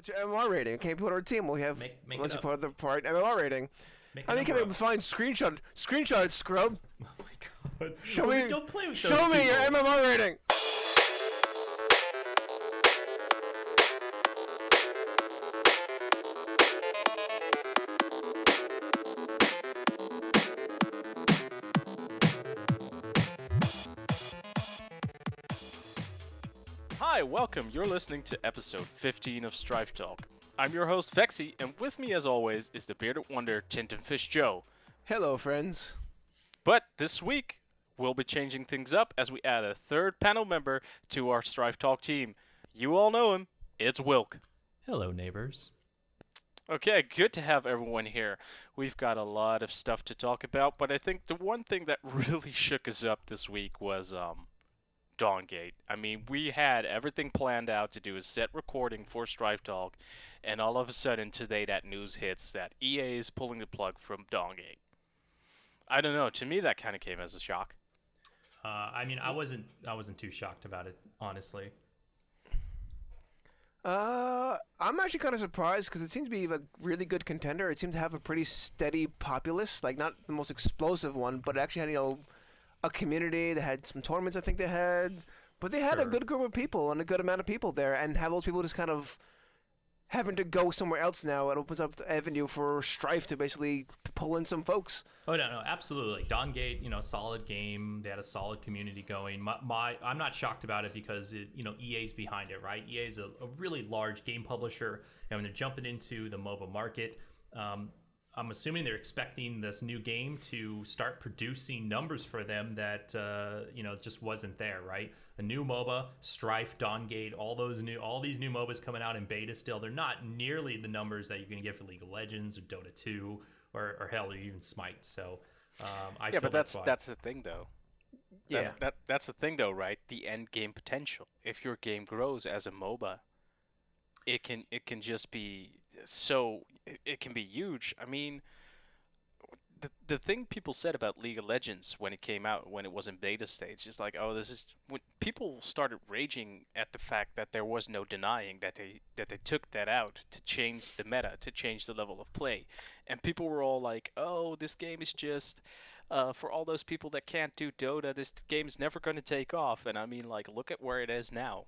What's your MMR rating? Can't put our team. We have Make unless it you up. put the part MMR rating. Make I mean, can we find screenshot it, scrub? Oh my god. Show me. Don't play with Show those me your people. MMR rating. Hi, welcome. You're listening to episode 15 of Strife Talk. I'm your host, Vexxie, and with me, as always, is the bearded wonder, Tintinfish Joe. Hello, friends. But this week, we'll be changing things up as we add a third panel member to our Strife Talk team. You all know him. It's Whilke. Hello, neighbors. Okay, good to have everyone here. We've got a lot of stuff to talk about, but I think the one thing that really shook us up this week was, dawngate. I mean, we had everything planned out to do a set recording for Strife Talk, and all of a sudden today that news hits that EA is pulling the plug from dawngate. I don't know. To me, that kind of came as a shock. I mean, I wasn't too shocked about it, honestly. I'm actually kind of surprised because it seems to be a really good contender. It seemed to have a pretty steady populace, like not the most explosive one, but it actually had, a community. They had some tournaments, I think they had, but they had a good group of people and a good amount of people there, and have those people just kind of having to go somewhere else now. It opens up the avenue for Strife to basically pull in some folks. Oh no, absolutely. Dawngate, solid game. They had a solid community going. I'm not shocked about it because EA's behind it, right? EA is a really large game publisher, and when they're jumping into the MOBA market, I'm assuming they're expecting this new game to start producing numbers for them that just wasn't there, right? A new MOBA, Strife, Dawngate, all these new MOBAs coming out in beta still. They're not nearly the numbers that you're going to get for League of Legends or Dota 2 or hell, even Smite. So I feel but that's the thing though. Yeah, that's the thing though, right? The end game potential. If your game grows as a MOBA, it can just be so it can be huge. I mean, the thing people said about League of Legends when it came out, when it was in beta stage, is like, oh, this is when people started raging at the fact that there was no denying that they took that out to change the meta, to change the level of play, and people were all like, oh, this game is just for all those people that can't do Dota, this game is never going to take off. And I mean, like, look at where it is now,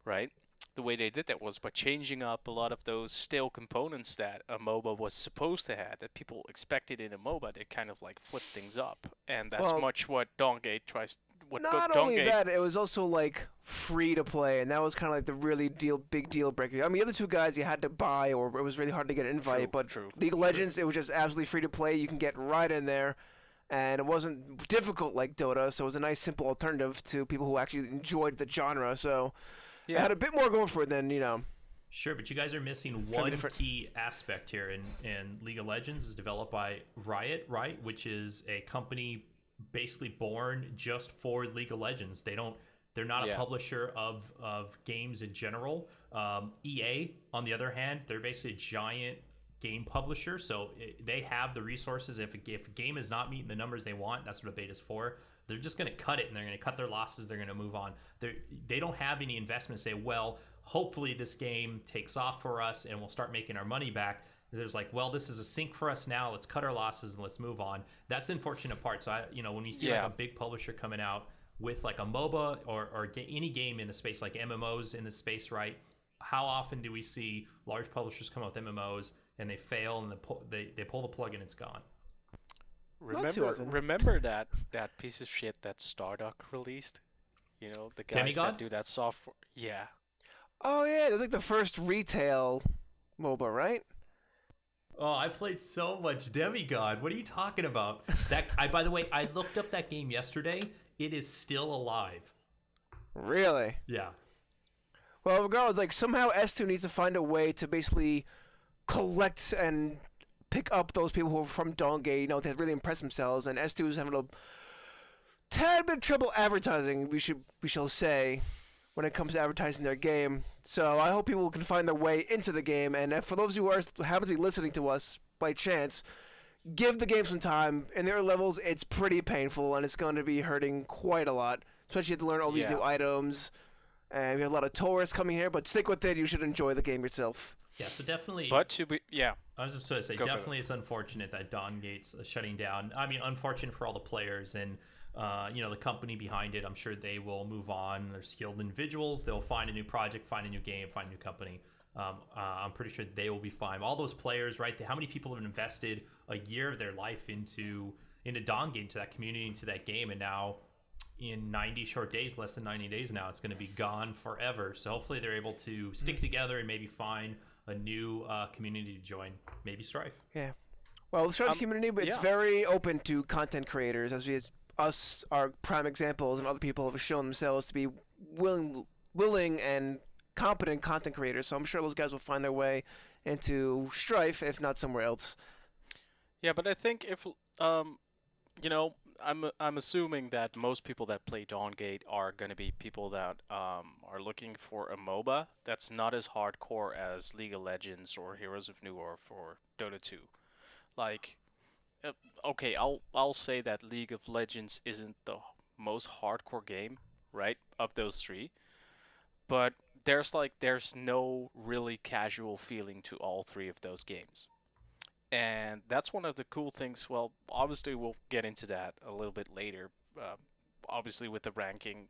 right? The way they did that was by changing up a lot of those stale components that a MOBA was supposed to have, that people expected in a MOBA. They kind of like flipped things up, and that's much what dawngate tries. Not only that, it was also like free to play, and that was kind of like the really big deal breaker. I mean, the other two guys you had to buy, or it was really hard to get an invite. League of Legends, it was just absolutely free to play. You can get right in there, and it wasn't difficult like Dota, so it was a nice, simple alternative to people who actually enjoyed the genre. So. Yeah. It had a bit more going for it than, Sure, but you guys are missing one key aspect here. And League of Legends is developed by Riot, right? Which is a company basically born just for League of Legends. They're not a publisher of games in general. EA, on the other hand, they're basically a giant game publisher. So they have the resources. If a game is not meeting the numbers they want, that's what a beta is for. They're just going to cut it, and they're going to cut their losses. They're going to move on. They don't have any investment to say, well, hopefully this game takes off for us and we'll start making our money back. There's like, well, this is a sink for us now. Let's cut our losses and let's move on. That's the unfortunate part. So, when we see like a big publisher coming out with like a MOBA or any game in the space, like MMOs in the space, right? How often do we see large publishers come out with MMOs and they fail and they pull the plug and it's gone? Remember that piece of shit that Stardock released? The guys Demigod? that do that software. Yeah. Oh yeah, it was like the first retail MOBA, right? Oh, I played so much Demigod. What are you talking about? By the way, I looked up that game yesterday. It is still alive. Really? Yeah. Well, regardless, like somehow S2 needs to find a way to basically collect and pick up those people who are from dawngate, that really impress themselves, and S2 is having a tad bit of trouble advertising, we shall say, when it comes to advertising their game. So I hope people can find their way into the game, and for those who happen to be listening to us by chance, give the game some time. In their levels, it's pretty painful, and it's going to be hurting quite a lot, especially if you have to learn all these new items. And we have a lot of tourists coming here, but stick with it. You should enjoy the game yourself. Yeah, so definitely. But to be, yeah. I was just going to say, definitely it's unfortunate that Dawngate's shutting down. I mean, unfortunate for all the players and, the company behind it. I'm sure they will move on. They're skilled individuals. They'll find a new project, find a new game, find a new company. I'm pretty sure they will be fine. All those players, right? How many people have invested a year of their life into Dawngate, into that community, into that game, and now in 90 short days, less than 90 days now, it's going to be gone forever. So hopefully they're able to stick together and maybe find a new community to join, maybe Strife. Yeah. Well, the Strife community, but it's very open to content creators, as us are prime examples, and other people have shown themselves to be willing and competent content creators. So I'm sure those guys will find their way into Strife, if not somewhere else. Yeah, but I think if I'm assuming that most people that play Dawngate are going to be people that are looking for a MOBA that's not as hardcore as League of Legends or Heroes of New Earth or Dota 2. Like, okay, I'll say that League of Legends isn't the most hardcore game, right, of those three, but there's no really casual feeling to all three of those games. And that's one of the cool things. Well, obviously we'll get into that a little bit later. Obviously with the ranking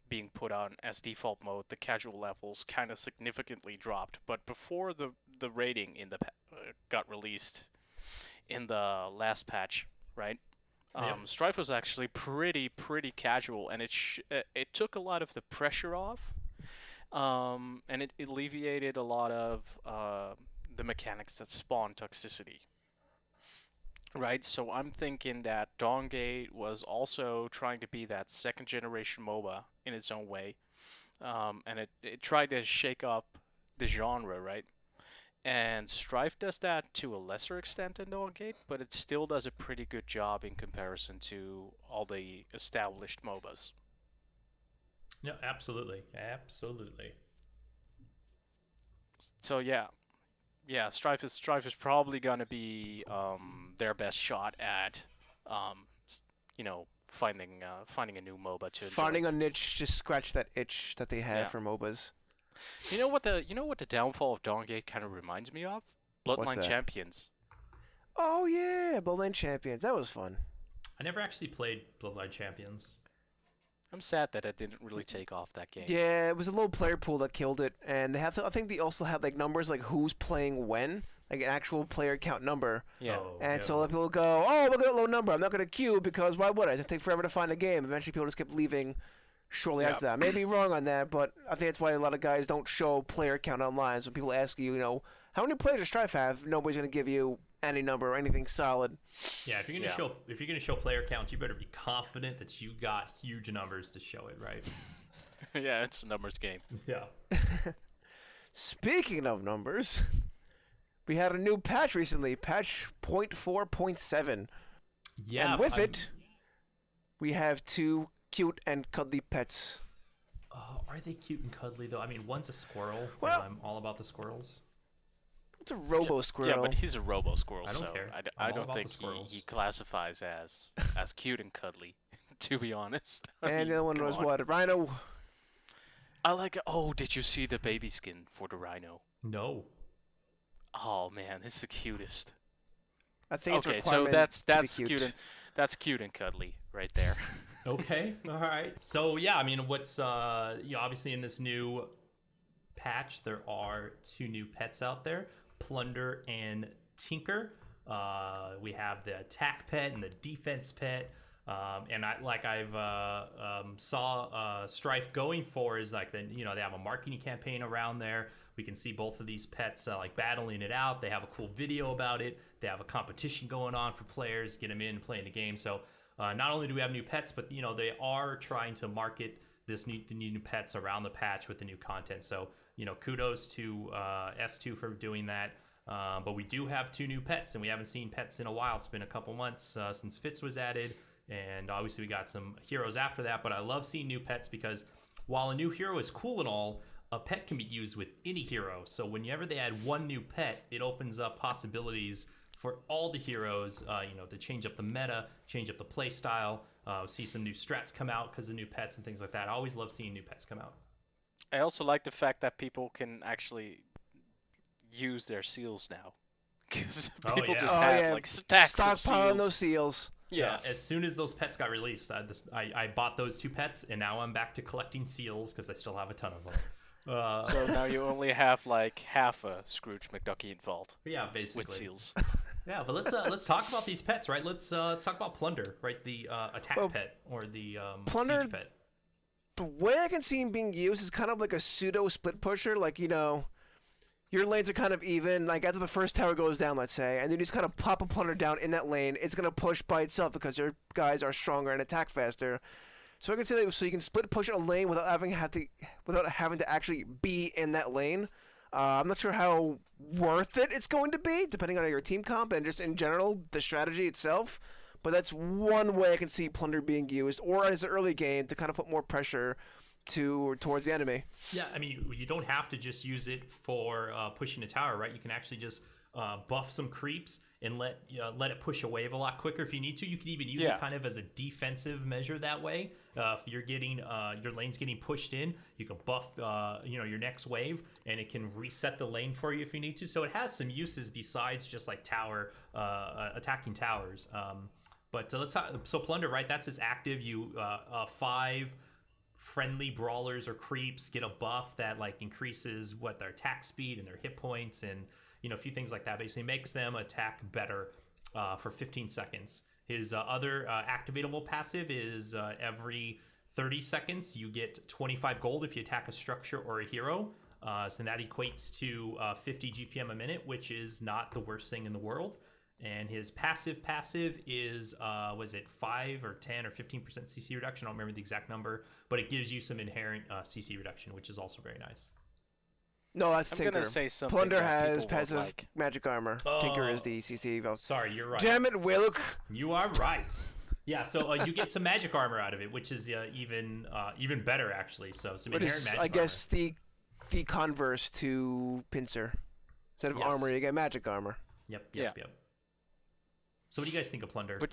being put on as default mode, the casual levels kind of significantly dropped. But before the rating in the got released in the last patch, right? Strife was actually pretty casual, and it took a lot of the pressure off, and it alleviated a lot of the mechanics that spawn toxicity, right? So I'm thinking that Dawngate was also trying to be that second generation MOBA in its own way, and it tried to shake up the genre, right? And Strife does that to a lesser extent than Dawngate, but it still does a pretty good job in comparison to all the established MOBAs. No, absolutely. So yeah, Strife is probably gonna be their best shot at, finding a new MOBA to enjoy. Finding a niche to scratch that itch that they have for MOBAs. You know what the downfall of Dawngate kind of reminds me of? Bloodline Champions. Oh yeah, Bloodline Champions. That was fun. I never actually played Bloodline Champions. I'm sad that it didn't really take off that game. Yeah, it was a low player pool that killed it, and they have I think they also have like numbers like who's playing when, like an actual player count number. Yeah. So a lot of people go, oh, look at that low number. I'm not gonna queue because why would I? It's gonna take forever to find a game. Eventually, people just kept leaving shortly after that. I may be wrong on that, but I think that's why a lot of guys don't show player count online. So people ask you, how many players does Strife have? Nobody's gonna give you any number or anything solid. Yeah, if you're gonna show player counts, you better be confident that you got huge numbers to show it, right? Yeah, it's a numbers game. Yeah. Speaking of numbers, we had a new patch recently, patch 0.4.7. Yeah. And with it, we have 2 cute and cuddly pets. Are they cute and cuddly though? I mean, one's a squirrel. Well, I'm all about the squirrels. It's a Robo Squirrel. Yeah, but he's a Robo Squirrel, I don't so care. I don't think he classifies as cute and cuddly, to be honest. And the other one was what? A rhino? I like it. Oh, did you see the baby skin for the rhino? No. Oh man, this is the cutest. I think it's a okay. requirement So that's to be cute. That's cute and cuddly right there. Okay. All right. So yeah, I mean, what's obviously in this new patch, there are 2 new pets out there: Plunder and Tinker. We have the attack pet and the defense pet. And I've saw Strife going for is like they have a marketing campaign around there. We can see both of these pets like battling it out. They have a cool video about it. They have a competition going on for players, get them in and playing the game. So not only do we have new pets, but they are trying to market the new pets around the patch with the new content. So kudos to S2 for doing that. But we do have 2 new pets, and we haven't seen pets in a while. It's been a couple months since Fitz was added. And obviously we got some heroes after that, but I love seeing new pets because while a new hero is cool and all, a pet can be used with any hero. So whenever they add 1 new pet, it opens up possibilities for all the heroes, to change up the meta, change up the play style, see some new strats come out because of new pets and things like that. I always love seeing new pets come out. I also like the fact that people can actually use their seals now. Because Oh, people yeah. just Oh have yeah, like stacks of stockpiling seals. those seals. Yeah. As soon as those pets got released, I bought those 2 pets, and now I'm back to collecting seals because I still have a ton of them. So now you only have like half a Scrooge McDuck vault Yeah, basically. with seals. Yeah, but let's talk about these pets, right? Let's talk about Plunder, right? The attack pet or the Plunder, siege pet. the way I can see him being used is kind of like a pseudo split pusher. Like, your lanes are kind of even. Like, after the first tower goes down, let's say, and then you just kind of pop a Plunder down in that lane, it's going to push by itself because your guys are stronger and attack faster. So I can say that so you can split push a lane without having to actually be in that lane. I'm not sure how worth it's going to be, depending on your team comp and just in general the strategy itself. But that's one way I can see Plunder being used, or as an early game to kind of put more pressure towards the enemy. Yeah, I mean, you don't have to just use it for pushing a tower, right? You can actually just buff some creeps and let it push a wave a lot quicker if you need to. You can even use it kind of as a defensive measure that way. If you're getting your lane's getting pushed in, you can buff your next wave, and it can reset the lane for you if you need to. So it has some uses besides just like tower attacking towers. But let's talk. So Plunder, right? That's his active. You 5 friendly brawlers or creeps get a buff that like increases their attack speed and their hit points and a few things like that. Basically makes them attack better for 15 seconds. His other activatable passive is every 30 seconds you get 25 gold if you attack a structure or a hero. So that equates to 50 GPM a minute, which is not the worst thing in the world. And his passive is, was it 5 or 10 or 15% CC reduction? I don't remember the exact number, but it gives you some inherent CC reduction, which is also very nice. No, that's I'm Tinker. gonna say something. Plunder that has people won't passive like. magic armor. Tinker is the CC. Sorry, you're right. Damn it, Whilke. You are right. Yeah, so you get some magic armor out of it, which is even better actually. So some inherent magic armor. I guess the converse to Pincer. Instead of armor, you get magic armor. Yep. So what do you guys think of Plunder? But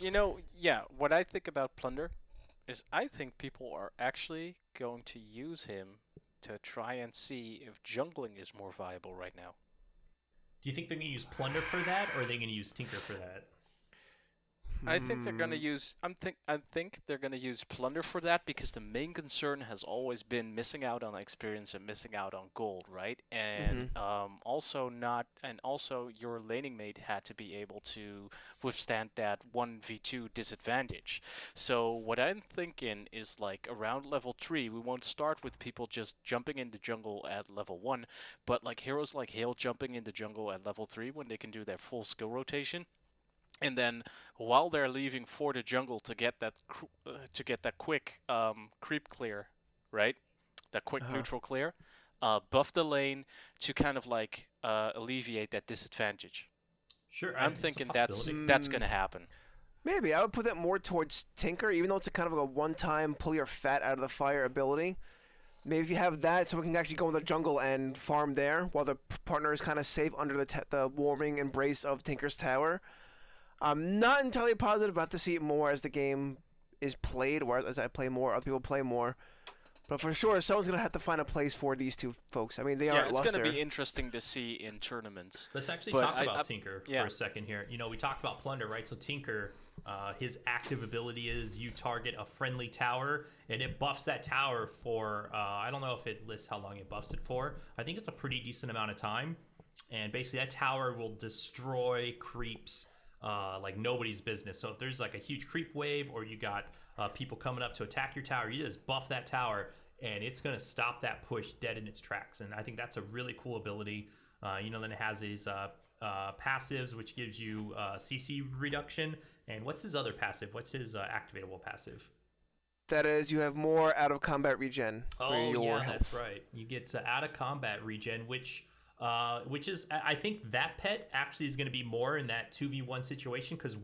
what I think about Plunder is I think people are actually going to use him to try and see if jungling is more viable right now. Do you think they're going to use Plunder for that, or are they going to use Tinker for that? I think they're gonna use. I think they're gonna use Plunder for that because the main concern has always been missing out on experience and missing out on gold, right? And also your laning mate had to be able to withstand that 1v2 disadvantage. So what I'm thinking is like around level 3, we won't start with people just jumping in the jungle at level 1, but like heroes like Hale jumping in the jungle at level 3 when they can do their full skill rotation. And then, while they're leaving for the jungle to get that quick creep clear, right? That quick neutral clear, buff the lane to kind of like alleviate that disadvantage. Sure, I'm thinking that's going to happen. Maybe I would put that more towards Tinker, even though it's a kind of a one-time pull your fat out of the fire ability. Maybe if you have that, so we can actually go in the jungle and farm there, while the partner is kind of safe under the warming embrace of Tinker's tower. I'm not entirely positive about to see it more as the game is played, or as I play more, other people play more. But for sure, someone's going to have to find a place for these two folks. I mean, they aren't luster. It's going to be interesting to see in tournaments. Let's actually talk about Tinker for a second here. We talked about Plunder, right? So Tinker, his active ability is you target a friendly tower, and it buffs that tower for, I don't know if it lists how long it buffs it for. I think it's a pretty decent amount of time. And basically that tower will destroy creeps like nobody's business. So if there's like a huge creep wave, or you got people coming up to attack your tower, you just buff that tower, and it's going to stop that push dead in its tracks. And I think that's a really cool ability. Then it has these passives, which gives you CC reduction. And what's his other passive? What's his activatable passive? That is, you have more out of combat regen for your health. That's right. You get out of combat regen, which is, I think that pet actually is going to be more in that 2v1 situation, because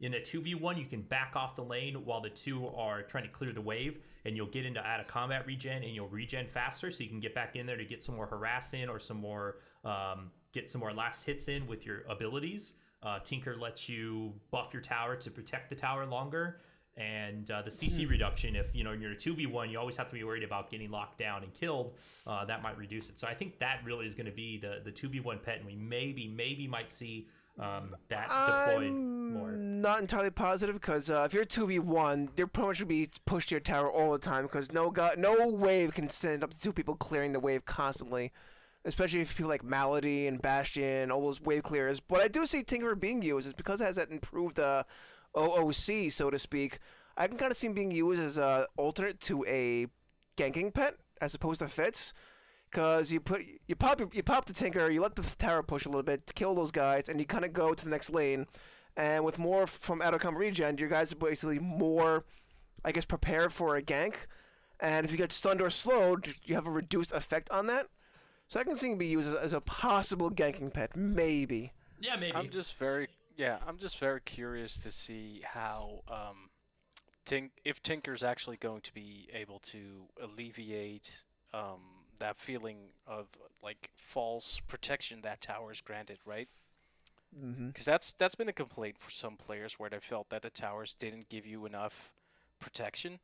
in the 2v1 you can back off the lane while the two are trying to clear the wave, and you'll get into out of combat regen, and you'll regen faster, so you can get back in there to get some more harass in, or some more get some more last hits in with your abilities. Tinker lets you buff your tower to protect the tower longer, And the CC reduction, if you're a 2v1, you always have to be worried about getting locked down and killed. That might reduce it. So I think that really is going to be the 2v1 pet, and we maybe might see that deployed more. I'm not entirely positive because if you're 2v1, you're pretty much going to be pushed to your tower all the time because no wave can send up to 2 people clearing the wave constantly. Especially if people like Malady and Bastion, all those wave clearers. But I do see Tinkerer being used. It's because it has that improved OOC, so to speak. I can kind of see him being used as an alternate to a ganking pet as opposed to Fitz. Because you pop the Tinker, you let the tower push a little bit to kill those guys, and you kind of go to the next lane. And with more from Outcome regen, your guys are basically more, I guess, prepared for a gank. And if you get stunned or slowed, you have a reduced effect on that. So I can see him be used as a possible ganking pet, maybe. Yeah, maybe. I'm just very curious to see how if Tinker's actually going to be able to alleviate that feeling of like false protection that tower is granted, right? Because that's been a complaint for some players where they felt that the towers didn't give you enough protection.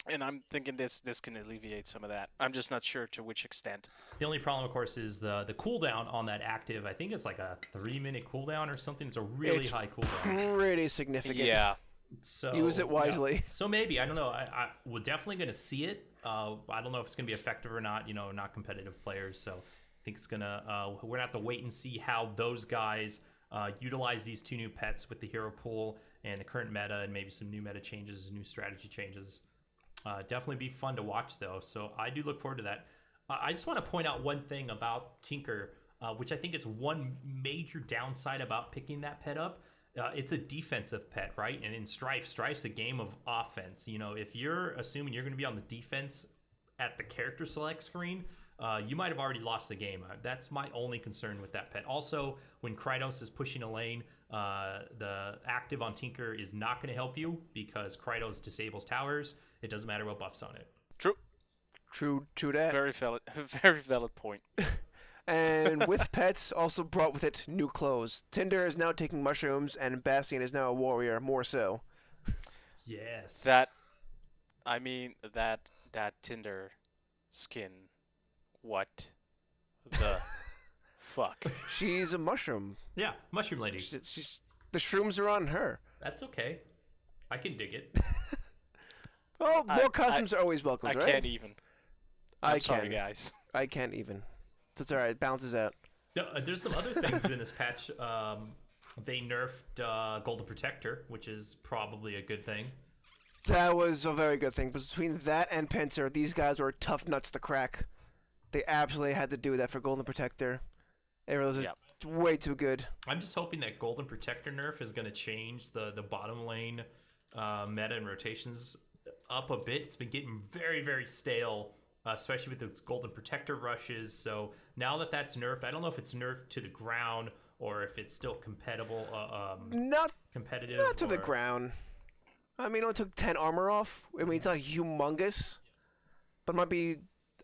And I'm thinking this can alleviate some of that. I'm just not sure to which extent. The only problem, of course, is the cooldown on that active. I think it's like a 3-minute cooldown or something. It's a really high cooldown. Pretty significant. Yeah. So use it wisely. Yeah. So maybe, I don't know. We're definitely going to see it. I don't know if it's going to be effective or not. Not competitive players. So I think it's going to. We're going to have to wait and see how those guys utilize these 2 new pets with the hero pool and the current meta, and maybe some new meta changes, new strategy changes. Definitely be fun to watch, though. So I do look forward to that. I just want to point out one thing about Tinker, which I think is one major downside about picking that pet up. It's a defensive pet, right? And in Strife's a game of offense. If you're assuming you're going to be on the defense at the character select screen, you might have already lost the game. That's my only concern with that pet. Also, when Krydos is pushing a lane, the active on Tinker is not going to help you because Krydos disables towers. It doesn't matter what buff's on it. True that. Very valid point. And with pets, also brought with it new clothes. Tinder is now taking mushrooms, and Bastion is now a warrior, more so. Yes. That Tinder skin, what the fuck? She's a mushroom. Yeah, mushroom lady. She's the shrooms are on her. That's okay. I can dig it. Well, more costumes are always welcome, right? I can't even. I'm sorry, can. guys. I can't even. It's alright, it balances out. There's some other things in this patch. They nerfed Golden Protector, which is probably a good thing. That was a very good thing. But between that and Pincer, these guys were tough nuts to crack. They absolutely had to do that for Golden Protector. It was way too good. I'm just hoping that Golden Protector nerf is going to change the bottom lane meta and rotations up a bit. It's been getting very, very stale, especially with the Golden Protector rushes. So now that that's nerfed, I don't know if it's nerfed to the ground or if it's still compatible. Not to the or... ground. I mean, it only took 10 armor off. I mean, it's not humongous, but it might be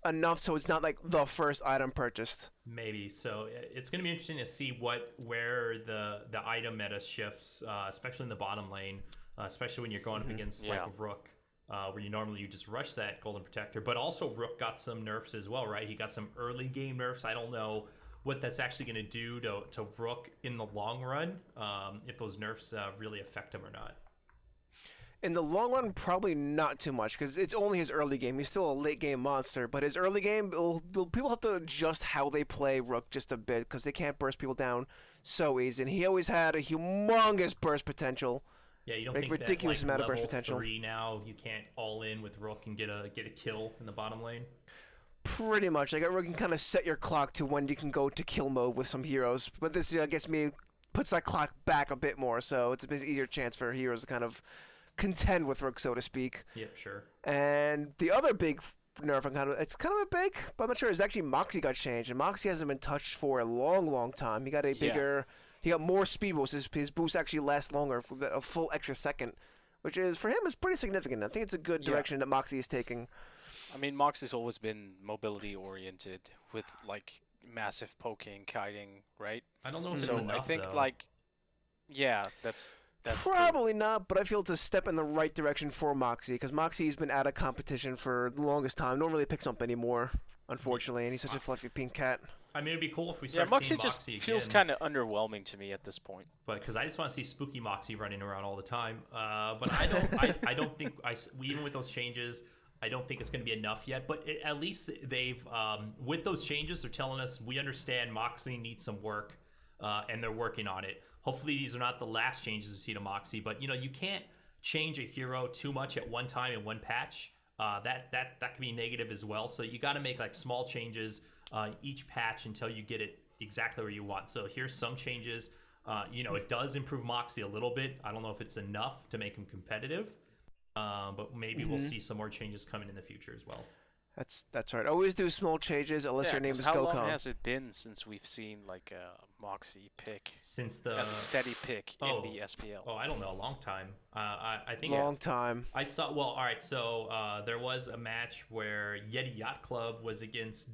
enough so it's not like the first item purchased. Maybe. So it's going to be interesting to see where the item meta shifts, especially in the bottom lane, especially when you're going up against like Rook, where you just rush that Golden Protector. But also Rook got some nerfs as well, right? He got some early game nerfs. I don't know what that's actually going to do to Rook in the long run, if those nerfs really affect him or not. In the long run, probably not too much, because it's only his early game. He's still a late game monster, but his early game, people have to adjust how they play Rook just a bit, because they can't burst people down so easy. And he always had a humongous burst potential. Yeah, you don't like think ridiculous that, amount of burst potential. 3 now, you can't all in with Rook and get a kill in the bottom lane? Pretty much. Like, Rook can kind of set your clock to when you can go to kill mode with some heroes, but this puts that clock back a bit more, so it's a bit easier chance for heroes to kind of contend with Rook, so to speak. Yep, sure. And the other big nerf, it's kind of a big, but I'm not sure, is actually Moxie got changed, and Moxie hasn't been touched for a long, long time. He got a bigger, he got more speed boost. His boost actually lasts longer for a full extra second, which is, for him, is pretty significant. I think it's a good direction that Moxie is taking. I mean, Moxie's always been mobility oriented with like massive poking, kiting, right? I don't know if it's enough, I think though. like, yeah, that's Probably not, but I feel it's a step in the right direction for Moxie, because Moxie's been out of competition for the longest time. No one really picks him up anymore, unfortunately, and he's such a fluffy pink cat. I mean, it'd be cool if we start Moxie seeing just Moxie again. feels kind of underwhelming to me at this point. But because I just want to see spooky Moxie running around all the time. But I don't think even with those changes, I don't think it's going to be enough yet. But at least they've with those changes, they're telling us we understand Moxie needs some work, and they're working on it. Hopefully, these are not the last changes we see to Moxie. But you can't change a hero too much at one time in one patch. That can be negative as well. So you got to make like small changes each patch until you get it exactly where you want. So here's some changes. It does improve Moxie a little bit. I don't know if it's enough to make him competitive, but maybe we'll see some more changes coming in the future as well. That's right. Always do small changes unless your name is How Gokon. long has it been since we've seen like a Moxie pick? Since the A steady pick in the SPL. Oh, I don't know, a long time. I think Long time. I saw. Well, all right. So there was a match where Yeti Yacht Club was against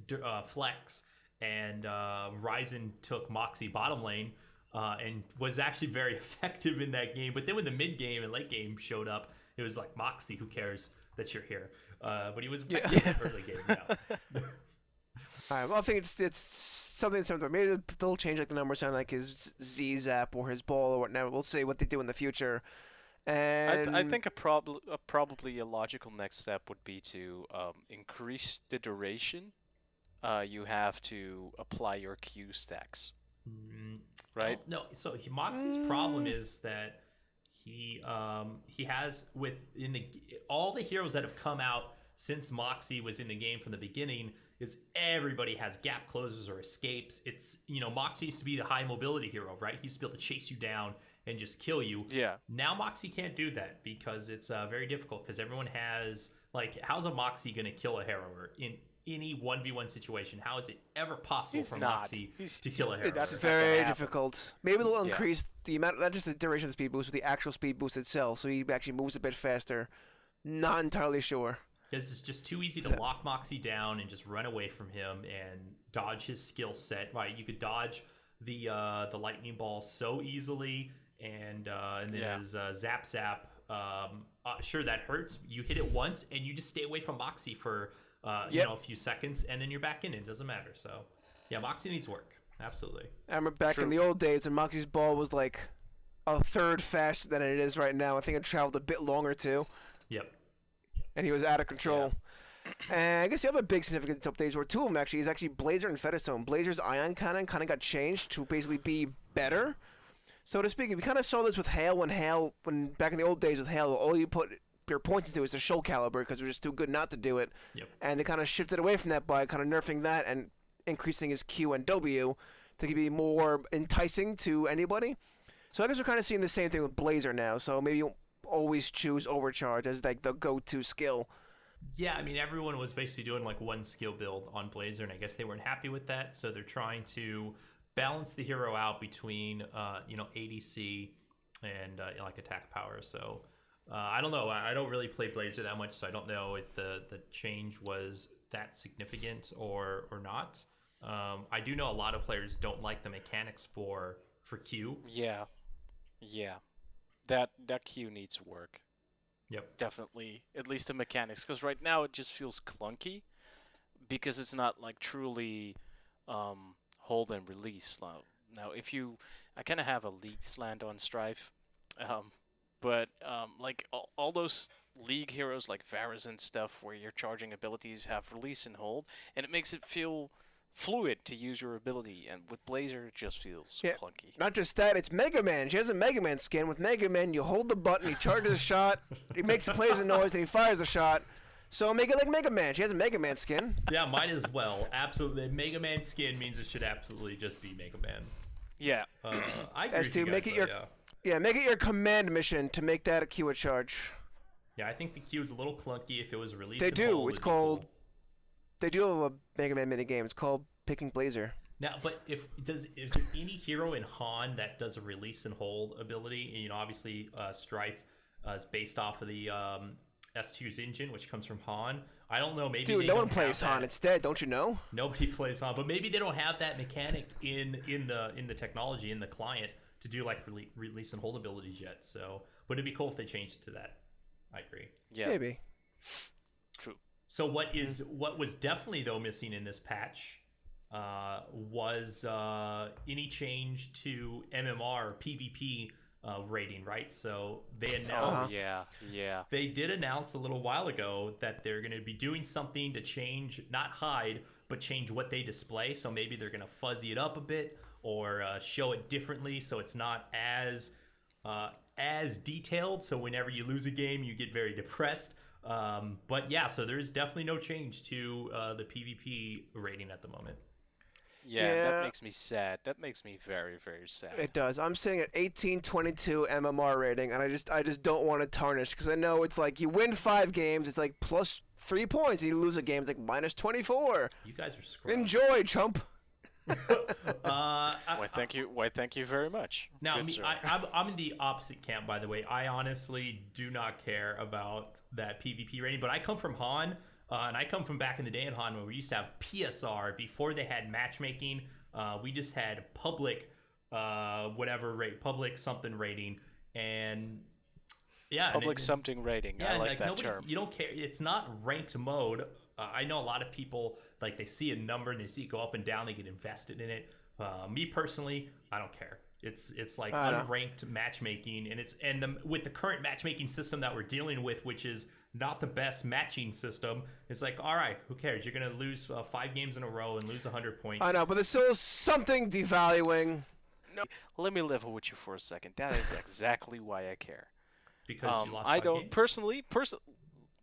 Flex, and Ryzen took Moxie bottom lane, and was actually very effective in that game. But then when the mid game and late game showed up, it was like, Moxie, who cares that you're here? But he was effective in the early game. Yeah. All right. Well, I think it's something similar. Maybe they'll change like the numbers on like his Z Zap or his ball or whatnot. We'll see what they do in the future. And I think probably a logical next step would be to increase the duration you have to apply your Q stacks. Right? Oh, no. So Moxie's problem is that he has all the heroes that have come out since Moxie was in the game from the beginning is everybody has gap closers or escapes. It's Moxie used to be the high mobility hero, right? He used to be able to chase you down and just kill you. Yeah. Now Moxie can't do that because it's very difficult because everyone has how's a Moxie going to kill a harrower in any 1v1 situation? How is it ever possible for Moxie to kill a harrower? It's very difficult. Maybe they'll increase the amount, not just the duration of the speed boost, but the actual speed boost itself, so he actually moves a bit faster. Not entirely sure. Because it's just too easy to lock Moxie down and just run away from him and dodge his skill set. Right, you could dodge the lightning ball so easily, and then his zap. Sure, that hurts. You hit it once, and you just stay away from Moxie for a few seconds, and then you're back in. It doesn't matter. So, yeah, Moxie needs work. Absolutely. I remember back in the old days when Moxie's ball was like a third faster than it is right now. I think it traveled a bit longer too. Yep. And he was out of control. Yeah. And I guess the other big significant updates were two of them actually. Is actually Blazer and Featherstone. Blazer's ion cannon kind of got changed to basically be better, so to speak. We kind of saw this with Hail when back in the old days with Hail, all you put your points into is the show caliber because it was just too good not to do it. Yep. And they kind of shifted away from that by kind of nerfing that and increasing his Q and W to be more enticing to anybody. So I guess we're kind of seeing the same thing with Blazer now. So maybe you always choose Overcharge as like the go-to skill. Yeah, I mean, everyone was basically doing like one skill build on Blazer, and I guess they weren't happy with that, so they're trying to balance the hero out between ADC and like attack power. So I don't know. I don't really play Blazer that much, so I don't know if the change was that significant or not. I do know a lot of players don't like the mechanics for Q. Yeah. That Q needs work. Yep. Definitely. At least the mechanics, because right now it just feels clunky because it's not like truly hold and release. Now, I kind of have a league slant on Strife, but like all those league heroes like Varus and stuff where your charging abilities have release and hold, and it makes it feel fluid to use your ability, and with Blazer it just feels clunky. Not just that, it's Mega Man. She has a Mega Man skin. With Mega Man, you hold the button, he charges a shot, he makes the players a noise, and he fires a shot. So make it like Mega Man. She has a Mega Man skin. Yeah, might as well. Absolutely. Mega Man skin means it should absolutely just be Mega Man. Yeah. I agree with you guys, make it make it your command mission to make that a Q charge. Yeah, I think the Q is a little clunky if it was released. They do. It's called. They do have a Mega Man minigame. It's called Picking Blazer. Now, but is there any hero in Han that does a release and hold ability? And, obviously Strife is based off of the S2's engine, which comes from Han. I don't know. Maybe no one plays Han. It's dead. Don't you know? Nobody plays Han, but maybe they don't have that mechanic in the technology in the client to do like release and hold abilities yet. So, but it'd be cool if they changed it to that. I agree. Yeah, Maybe. true. So what was definitely though missing in this patch was any change to MMR or PvP rating, right? So they announced. Yeah. They did announce a little while ago that they're going to be doing something to change, not hide, but change what they display. So maybe they're going to fuzzy it up a bit or show it differently, so it's not as detailed. So whenever you lose a game, you get very depressed. But yeah, so there's definitely no change to the PvP rating at the moment. Yeah, that makes me sad. That makes me very, very sad. It does. I'm sitting at 1822 MMR rating, and I just don't want to tarnish because I know it's like you win 5 games, it's like plus 3 points, and you lose a game, it's like minus 24. You guys are screwed. Enjoy, chump. Why, thank you very much. Now, Good sir. I'm in the opposite camp, by the way. I honestly do not care about that PvP rating, but I come from Han. And I come from back in the day in Han where we used to have PSR before they had matchmaking. We just had public, public something rating, and yeah, Public something rating. Yeah, I like that term. You don't care. It's not ranked mode. I know a lot of people like they see a number and they see it go up and down. They get invested in it. Me personally, I don't care. It's like unranked matchmaking, and with the current matchmaking system that we're dealing with, which is not the best matching system, it's like, all right, who cares? You're gonna lose 5 games in a row and lose 100 points. I know, but there's still something devaluing. No, let me level with you for a second. That is exactly why I care. Because you lost I 5 don't games?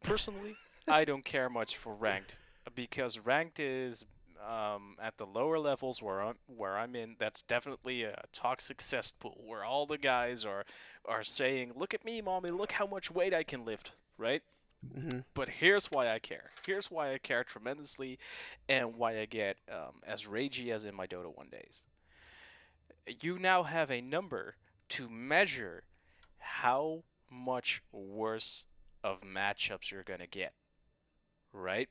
personally, I don't care much for ranked because ranked is at the lower levels where I'm in. That's definitely a toxic cesspool where all the guys are saying, "Look at me, mommy! Look how much weight I can lift!" Right? Mm-hmm. But here's why I care. Here's why I care tremendously, and why I get as ragey as in my Dota 1 days. You now have a number to measure how much worse of matchups you're gonna get, right?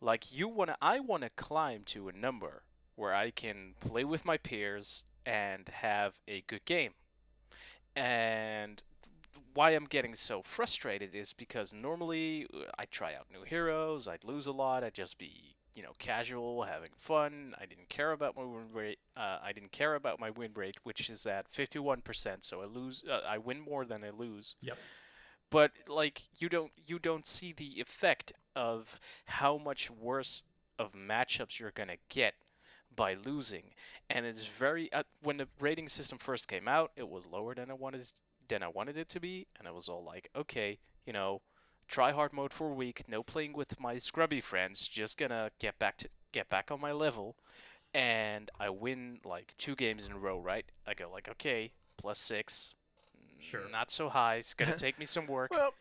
Like I wanna climb to a number where I can play with my peers and have a good game. And why I'm getting so frustrated is because normally I try out new heroes, I'd lose a lot, I'd just be, casual, having fun. I didn't care about my win rate. Which is at 51%. So I win more than I lose. Yep. But like you don't see the effect of how much worse of matchups you're gonna get by losing, and it's very when the rating system first came out, it was lower than I wanted it to be, and I was all like, okay, try hard mode for a week, no playing with my scrubby friends, just gonna get back on my level, and I win like 2 games in a row, right? I go like, okay, +6, Sure. not so high. It's gonna take me some work. Well,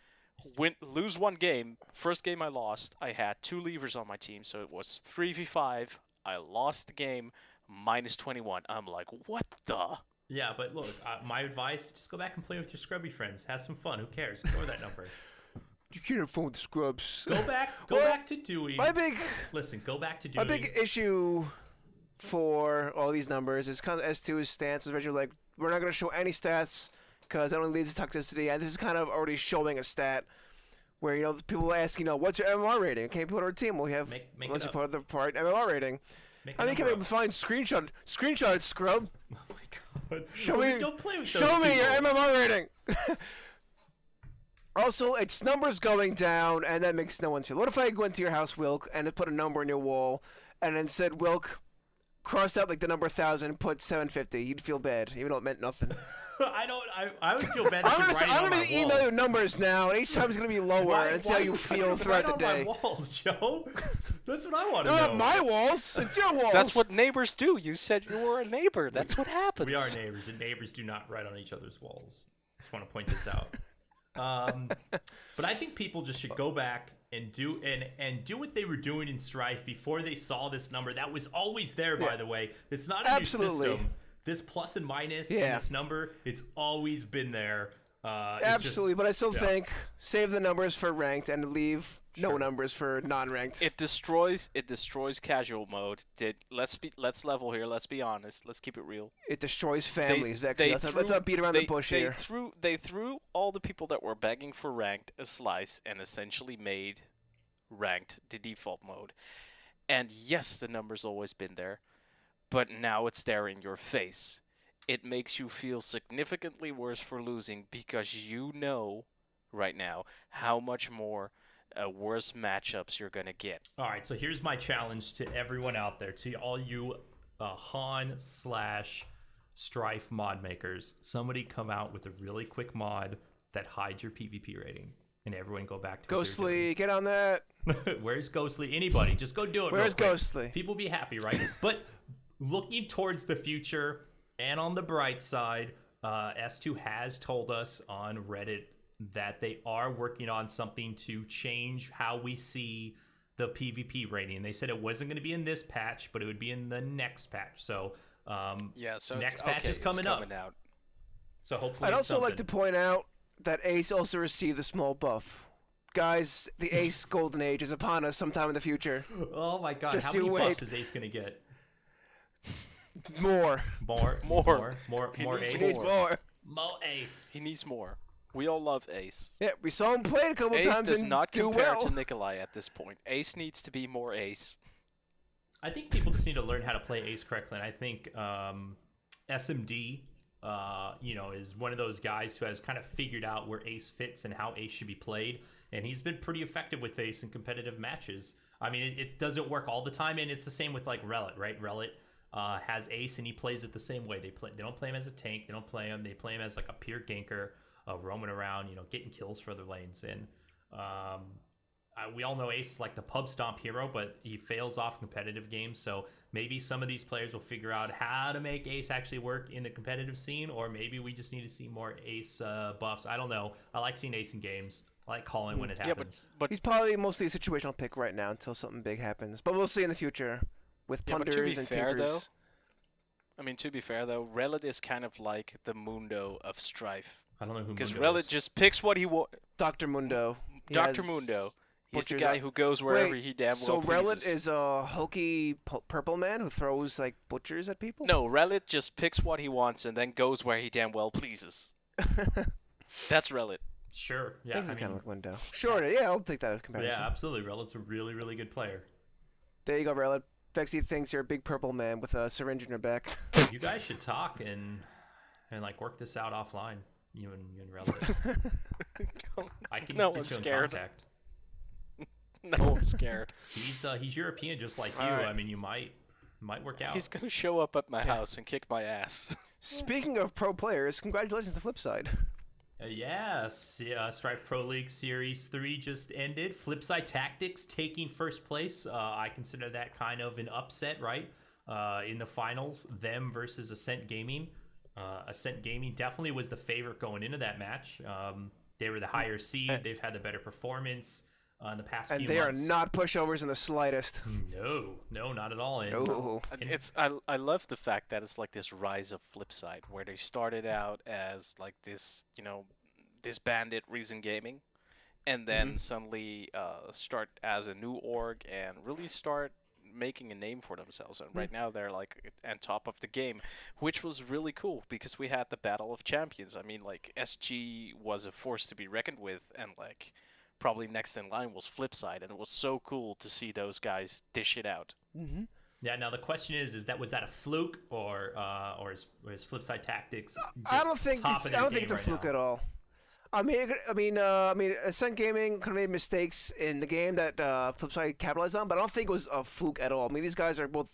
Lose 1 game. First game I lost, I had 2 levers on my team, so it was 3v5. I lost the game, -21. I'm like, what the? Yeah, but look, my advice: just go back and play with your scrubby friends. Have some fun. Who cares? Ignore that number. you can't have fun with the scrubs. Go back to doing. Listen, go back to doing. My big issue for all these numbers is kind of S2's stance. Is originally like, we're not going to show any stats because that only leads to toxicity. And this is kind of already showing a stat where, people ask, what's your MMR rating? Okay, people on our team. Well, we have, Make unless it you're up. part of the part, MMR rating. Make I think you can find screenshot it, scrub. Oh my god! Show Well, me, don't play with show those me your people. MMR rating. Also, its numbers going down, and that makes no one feel. What if I went to your house, Whilke, and it put a number on your wall, and then said, Whilke, crossed out like the number 1,000, put 750. You'd feel bad, even though it meant nothing. I would feel bad if you're writing I'm on gonna my email wall. your numbers now, and each time it's gonna be lower, and see how you feel throughout the day. Write on my walls, Joe. That's what I want to They're know. not my walls. It's your walls. That's what neighbors do. You said you were a neighbor. That's what happens. We are neighbors, and neighbors do not write on each other's walls. Just want to point this out. But I think people just should go back and do what they were doing in Strife before they saw this number. That was always there, by the way. It's not a new system. This plus and minus and this number, it's always been there. Absolutely, but I still think save the numbers for ranked and leave no numbers for non-ranked. It destroys casual mode. Let's level here. Let's be honest. Let's keep it real. It destroys families. Vexxie. Let's not beat around the bush here. They threw all the people that were begging for ranked a slice and essentially made ranked the default mode. And yes, the number's always been there, but now it's there in your face. It makes you feel significantly worse for losing because you know right now how much more worse matchups you're going to get. All right, so here's my challenge to everyone out there, to all you Han/Strife mod makers. Somebody come out with a really quick mod that hides your PvP rating, and everyone go back to Ghostly, get on that. Where's Ghostly? Anybody, just go do it. Where's Ghostly? People be happy, right? But looking towards the future, and on the bright side, S2 has told us on Reddit that they are working on something to change how we see the PvP rating. They said it wasn't going to be in this patch, but it would be in the next patch. So, so next patch is coming up. So hopefully I'd also like to point out that Ace also received a small buff. Guys, the Ace Golden Age is upon us sometime in the future. Oh my god, Just how many buffs is Ace going to get? More Ace. He needs more. More Ace. He needs more. We all love Ace. Yeah, we saw him play it a couple Ace times does and not do compare well. to Nikolai at this point. Ace needs to be more Ace. I think people just need to learn how to play Ace correctly. And I think SMD, is one of those guys who has kind of figured out where Ace fits and how Ace should be played. And he's been pretty effective with Ace in competitive matches. I mean, it doesn't work all the time, and it's the same with like Relit, right? Relit has Ace, and he plays it the same way. They don't play him as a tank. They play him as like a pure ganker, roaming around, getting kills for the lanes. And we all know Ace is like the pub stomp hero, but he fails off competitive games. So maybe some of these players will figure out how to make Ace actually work in the competitive scene, or maybe we just need to see more Ace buffs. I don't know. I like seeing Ace in games. I like calling when it happens. But he's probably mostly a situational pick right now until something big happens. But we'll see in the future with plunders and tinkers. To be fair though, Relit is kind of like the Mundo of Strife. I don't know who Mundo is. Because Relit just picks what he wants. Dr. Mundo. Dr. Mundo. He's the guy who goes wherever he damn well pleases. So Relit is a hulky purple man who throws like butchers at people? No, Relit just picks what he wants and then goes where he damn well pleases. That's Relit. Sure. Yeah. Kind of like Mundo. Sure. Yeah, I'll take that as comparison. Yeah, absolutely. Relit's a really, really good player. There you go, Relit. Vexxie thinks you're a big purple man with a syringe in your back. You guys should talk and like work this out offline. You and Relit. I can get you in contact. No, I'm scared. He's European just like you. Right. I mean, you might work out. He's gonna show up at my house and kick my ass. Speaking of pro players, congratulations to Flipside. Yes, Strife Pro League Series 3 just ended. Flipside Tactics taking first place. I consider that kind of an upset, right? In the finals, them versus Ascent Gaming. Ascent Gaming definitely was the favorite going into that match. They were the higher seed. They've had the better performance in the past few months. And they are not pushovers in the slightest. No, not at all. No. I love the fact that it's like this rise of Flipside, where they started out as like this, disbanded Reason Gaming, and then suddenly start as a new org and really start making a name for themselves. And right now they're like on top of the game, which was really cool because we had the Battle of Champions. I mean, like SG was a force to be reckoned with, and like probably next in line was Flipside, and it was so cool to see those guys dish it out. Yeah. Now the question is was that a fluke or is Flipside Tactics? I don't think it's a fluke at all. I mean, Ascent Gaming kind of made mistakes in the game that Flipside capitalized on, but I don't think it was a fluke at all. I mean, these guys are both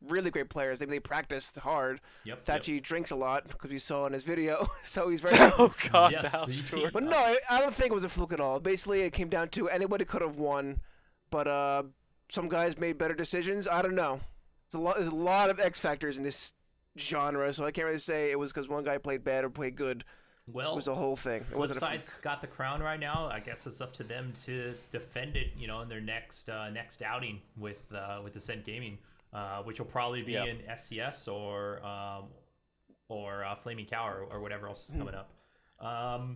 really great players. They practiced hard. Thatchy drinks a lot because we saw in his video, so he's very. Oh God, yes. the house tour. But no, I don't think it was a fluke at all. Basically, it came down to anybody could have won, but some guys made better decisions. I don't know. There's a lot of X factors in this genre, so I can't really say it was because one guy played bad or played good. Well, it was a whole thing. It wasn't a fluke. Flipside's got the crown right now. I guess it's up to them to defend it, in their next outing with Ascent Gaming, which will probably be in SCS or Flaming Cow or whatever else is coming up.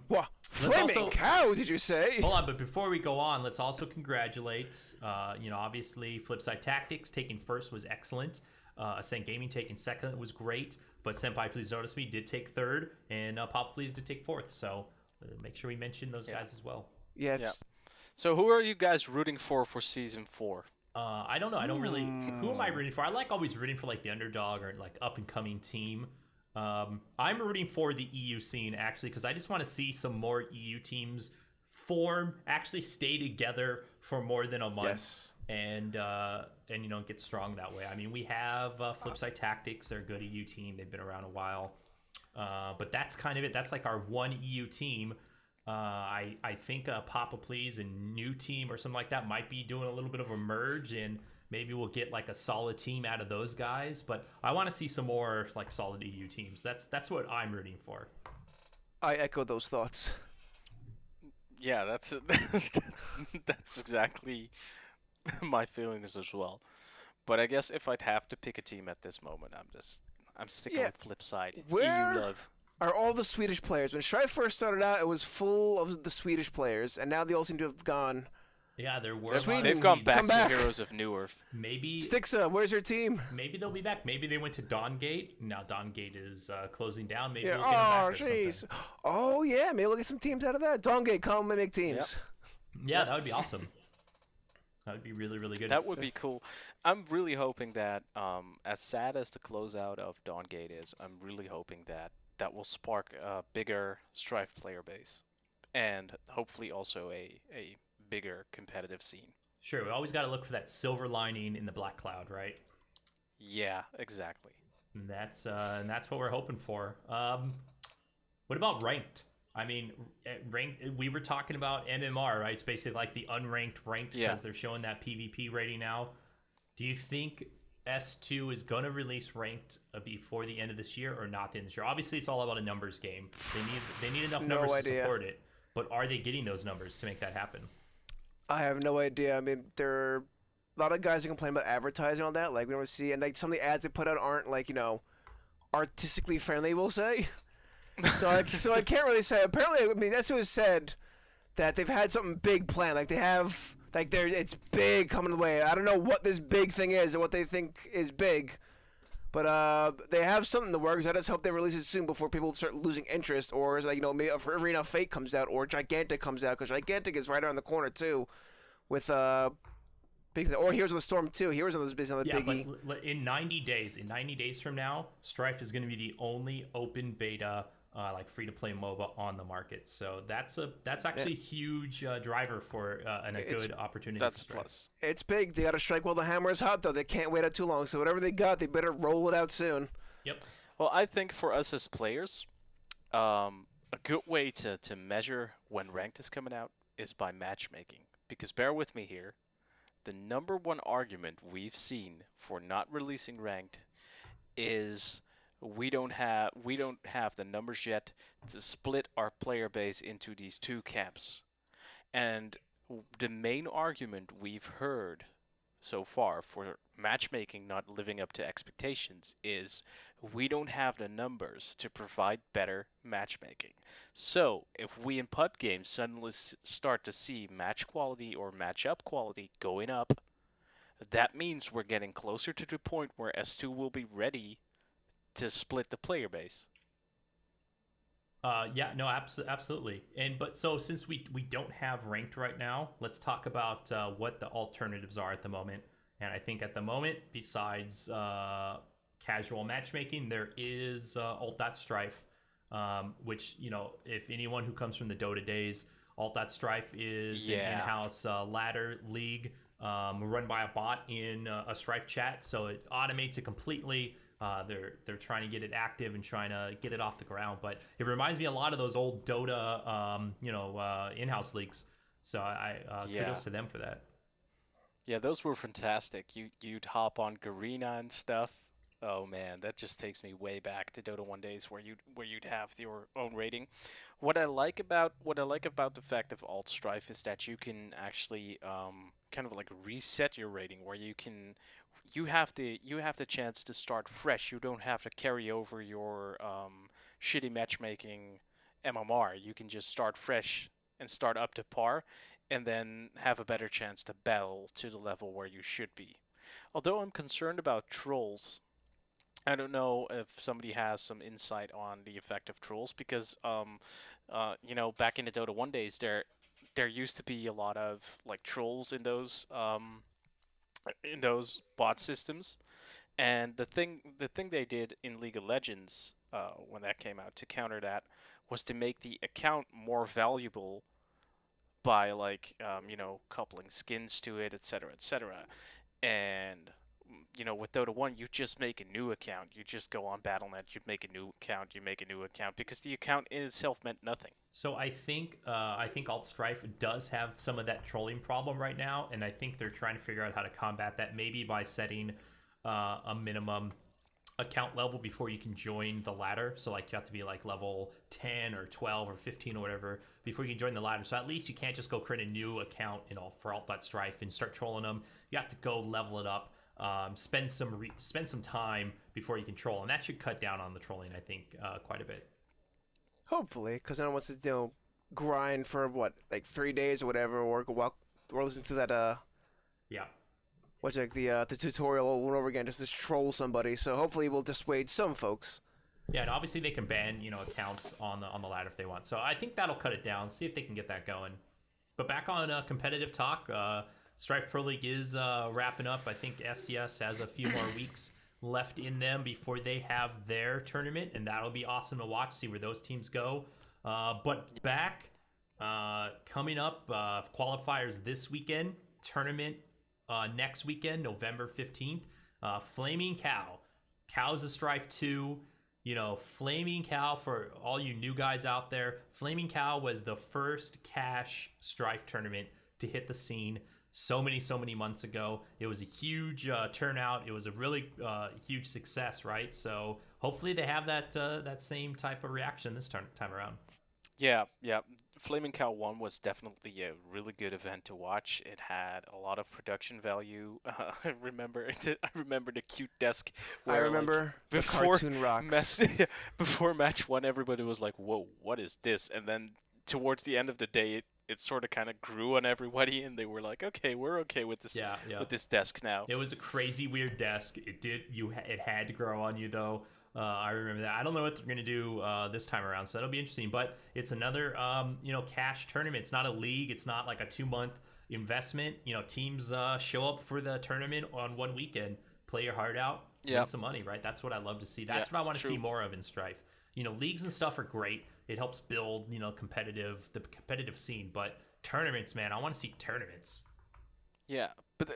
What? Flaming cow, did you say? Hold on, but before we go on, let's also congratulate, obviously, Flipside Tactics taking first was excellent. Ascent Gaming taking second was great, but Senpai Please Notice Me did take third, and Papa Please did take fourth. So make sure we mention those guys as well. Yeah. So who are you guys rooting for season 4? I don't know. I don't really. Who am I rooting for? I like always rooting for like the underdog or like up and coming team. I'm rooting for the EU scene actually because I just want to see some more EU teams form, actually stay together for more than a month. Yes. And get strong that way. I mean, we have Flipside Tactics. They're a good EU team. They've been around a while. But that's kind of it. That's like our one EU team. I think Papa Please and new team or something like that might be doing a little bit of a merge, and maybe we'll get like a solid team out of those guys. But I want to see some more like solid EU teams. That's what I'm rooting for. I echo those thoughts. Yeah, that's that's exactly my feelings as well. But I guess if I'd have to pick a team at this moment, I'm sticking with Flipside. Where EU love. Are all the Swedish players? When Strife first started out, it was full of the Swedish players, and now they all seem to have gone. Yeah, there were. They've gone back Come back. to Heroes of New Earth. Maybe Stixa, where's your team? Maybe they'll be back. Maybe they went to dawngate. Now dawngate is closing down. Maybe Yeah. we'll get them back or jeez. something. Oh yeah, maybe we'll get some teams out of that. Dawngate, come and make teams. Yeah, that would be awesome. That would be really, really good. That would be cool. I'm really hoping that, as sad as the closeout of Dawngate is, I'm really hoping that that will spark a bigger Strife player base, and hopefully also a bigger competitive scene. Sure, we always got to look for that silver lining in the black cloud, right? Yeah, exactly. And that's what we're hoping for. What about ranked? I mean, ranked. We were talking about MMR, right? It's basically like the unranked ranked because they're showing that PvP rating now. Do you think S2 is going to release ranked before the end of this year or not the end of this year? Obviously, it's all about a numbers game. They need enough numbers to support it. But are they getting those numbers to make that happen? I have no idea. I mean, there are a lot of guys who complain about advertising on that. Like, we don't see, and like some of the ads they put out aren't like, artistically friendly, we'll say. So I can't really say. Apparently, I mean, S2 has said that they've had something big planned. Like, they have, like, it's big coming away. I don't know what this big thing is or what they think is big. But they have something in the works. I just hope they release it soon before people start losing interest, or is like maybe if Arena of Fate comes out or Gigantic comes out, because Gigantic is right around the corner too, with big or Heroes of the Storm too. Heroes of the biggie. But in 90 days from now, Strife is going to be the only open beta like free to play MOBA on the market. So that's actually a huge driver for and a good opportunity. That's a plus. It's big. They got to strike while the hammer is hot, though. They can't wait out too long. So whatever they got, they better roll it out soon. Yep. Well, I think for us as players, a good way to measure when ranked is coming out is by matchmaking. Because bear with me here, the number one argument we've seen for not releasing ranked is we don't have the numbers yet to split our player base into these two camps. And the main argument we've heard so far for matchmaking not living up to expectations is we don't have the numbers to provide better matchmaking. So if we in pub games suddenly start to see match quality or matchup quality going up, that means we're getting closer to the point where S2 will be ready to split the player base. Absolutely. But so since we don't have ranked right now, let's talk about what the alternatives are at the moment. And I think at the moment, besides casual matchmaking, there is alt.strife, which, if anyone who comes from the Dota days, alt.strife is an in-house ladder league run by a bot in a Strife chat. So it automates it completely. They're trying to get it active and trying to get it off the ground, but it reminds me a lot of those old Dota, in-house leagues. So I kudos to them for that. Yeah, those were fantastic. You'd hop on GROEIEN and stuff. Oh man, that just takes me way back to Dota 1 days where you'd have your own rating. What I like about the fact of alt strife is that you can actually kind of like reset your rating, where you have the chance to start fresh. You don't have to carry over your shitty matchmaking MMR. You can just start fresh and start up to par, and then have a better chance to battle to the level where you should be. Although I'm concerned about trolls, I don't know if somebody has some insight on the effect of trolls, because back in the Dota 1 days, there used to be a lot of like trolls in those bot systems, and the thing they did in League of Legends when that came out to counter that was to make the account more valuable by like coupling skins to it, etc., etc. And with Dota 1, you just make a new account. You just go on Battle.net, you make a new account, because the account in itself meant nothing. So I think Alt Strife does have some of that trolling problem right now, and I think they're trying to figure out how to combat that, maybe by setting a minimum account level before you can join the ladder. So like you have to be like level 10 or 12 or 15 or whatever before you can join the ladder. So at least you can't just go create a new account for Alt.Strife and start trolling them. You have to go level it up. Spend some time before you can troll, and that should cut down on the trolling, I think, quite a bit. Hopefully, because no one wants to grind for what, like 3 days or whatever, or listen to that Yeah. what's like the tutorial over and over again just to troll somebody. So hopefully we'll dissuade some folks. Yeah, and obviously they can ban accounts on the ladder if they want. So I think that'll cut it down. See if they can get that going. But back on competitive talk. Strife Pro League is wrapping up. I think SCS has a few more weeks left in them before they have their tournament, and that'll be awesome to watch, see where those teams go. But back coming up, qualifiers this weekend, tournament next weekend, November 15th. Flaming Cow. Cow's a Strife 2. Flaming Cow, for all you new guys out there, Flaming Cow was the first cash Strife tournament to hit the scene so many months ago. It was a huge turnout. It was a really huge success, right? So hopefully they have that same type of reaction this time around. Yeah. Flaming Cow 1 was definitely a really good event to watch. It had a lot of production value. I remember the cute desk. I remember the cartoon rocks. Before match 1, everybody was like, "Whoa, what is this?" And then towards the end of the day, it sort of kind of grew on everybody, and they were like, "Okay, we're okay with this. Yeah. With this desk now." It was a crazy weird desk. It had to grow on you though. I remember that. I don't know what they're gonna do this time around, so that'll be interesting. But it's another cash tournament. It's not a league. It's not like a 2-month investment. Teams show up for the tournament on one weekend, play your heart out, win some money. Right. That's what I love to see. That's what I want to see more of in Strife. Leagues and stuff are great. It helps build the competitive scene. But tournaments, man, I want to see tournaments. Yeah, but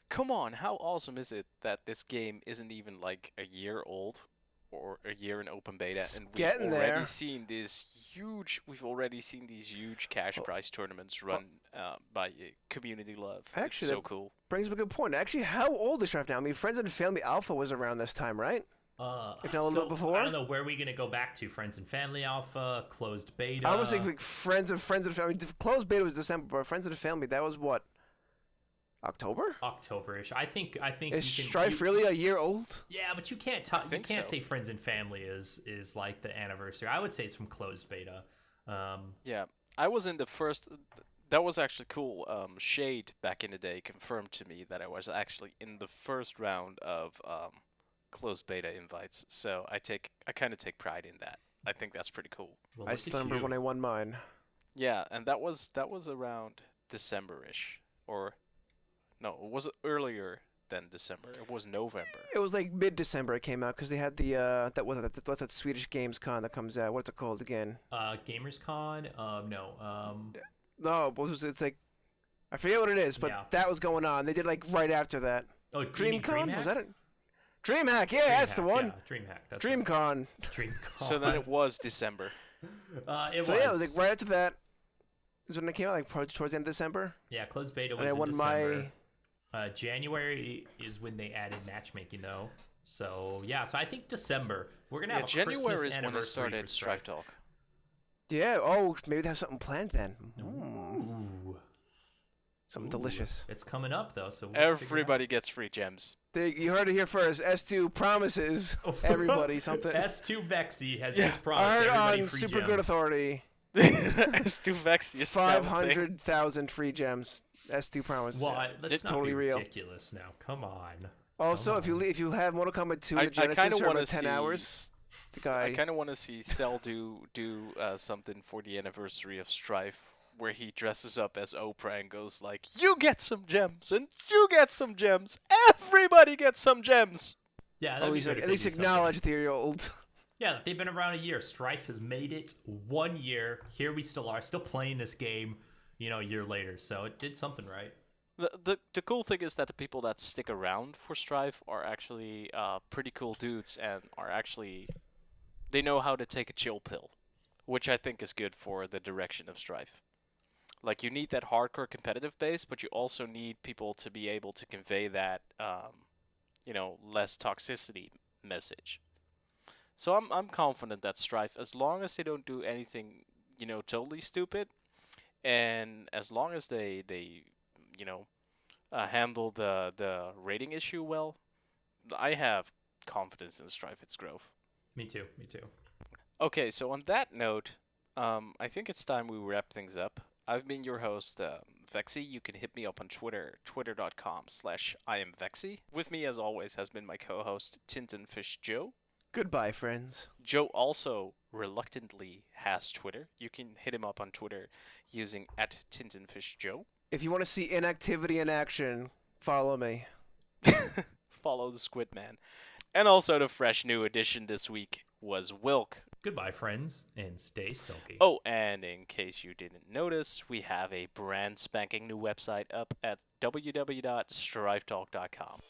come on, how awesome is it that this game isn't even like a year old or a year in open beta, and we've already seen these huge cash prize tournaments run by community love. Actually, it's so cool. Brings up a good point. Actually, how old is Strife now? I mean, Friends and Family Alpha was around this time, right? If not a little bit before. I don't know, where are we gonna go back to? Friends and Family Alpha, closed beta. I almost think like Friends and Family. I mean, closed beta was December, but Friends and Family, that was what? October? October-ish. I think. Is Strife really a year old? Yeah, but you can't say Friends and Family is like the anniversary. I would say it's from closed beta. Yeah, I was in the first. That was actually cool. Shade back in the day confirmed to me that I was actually in the first round of closed beta invites. So I kind of take pride in that. I think that's pretty cool. Well, I still remember when I won mine. Yeah, and that was around December-ish, or no, it was earlier than December. It was November. It was like mid-December it came out because they had the what's that Swedish Games Con that comes out. What's it called again? Gamers Con? No. No, it's like I forget what it is, but that was going on. They did like right after that. Oh, DreamCon? Was that it? DreamHack, yeah, that's the one. Yeah, DreamHack. That's DreamCon. DreamCon. So then it was December. It was like right after that. Is when it came out, like towards the end of December. Yeah, closed beta was in December. January is when they added matchmaking, though. So yeah, so I think December. We're gonna have a January Christmas is anniversary when it started for Strife Talk. Yeah. Oh, maybe they have something planned then. Ooh. Something Ooh, delicious. It's coming up though, so we'll figure it out. Everybody gets free gems. You heard it here first. S2 promises everybody something. S2 Vexxie has Yeah. just I promised heard everybody on free Super gems. Good Authority. S2 Vexxie is now a thing. 500,000 free gems. S2 promises. Well, let's not totally be real. ridiculous now. Come on. Also, Come if you have Mortal Kombat 2 in I the kinda Genesis for wanna about 10 see- hours, the guy. I kind of want to see Cell do something for the anniversary of Strife, where he dresses up as Oprah and goes like, "You get some gems, and you get some gems. Everybody gets some gems." Yeah, Oh, that'd be he's good like, if at they least do something. acknowledge that you're old. Yeah, they've been around a year. Strife has made it 1 year. Here we still are, still playing this game, a year later. So it did something right. The cool thing is that the people that stick around for Strife are actually pretty cool dudes and are actually they know how to take a chill pill, which I think is good for the direction of Strife. Like you need that hardcore competitive base, but you also need people to be able to convey that less toxicity message. So I'm confident that Strife, as long as they don't do anything totally stupid, and as long as they handle the rating issue well, I have confidence in Strife its growth. Me too. Me too. Okay, so on that note, I think it's time we wrap things up. I've been your host, Vexxie. You can hit me up on Twitter, twitter.com/IamVexxie. With me, as always, has been my co-host, Tintinfish Joe. Goodbye, friends. Joe also reluctantly has Twitter. You can hit him up on Twitter using @TintinfishJoe. If you want to see inactivity in action, follow me. Follow the Squid Man. And also the fresh new addition this week was Whilke. Goodbye, friends, and stay silky. Oh, and in case you didn't notice, we have a brand spanking new website up at www.strifetalk.com.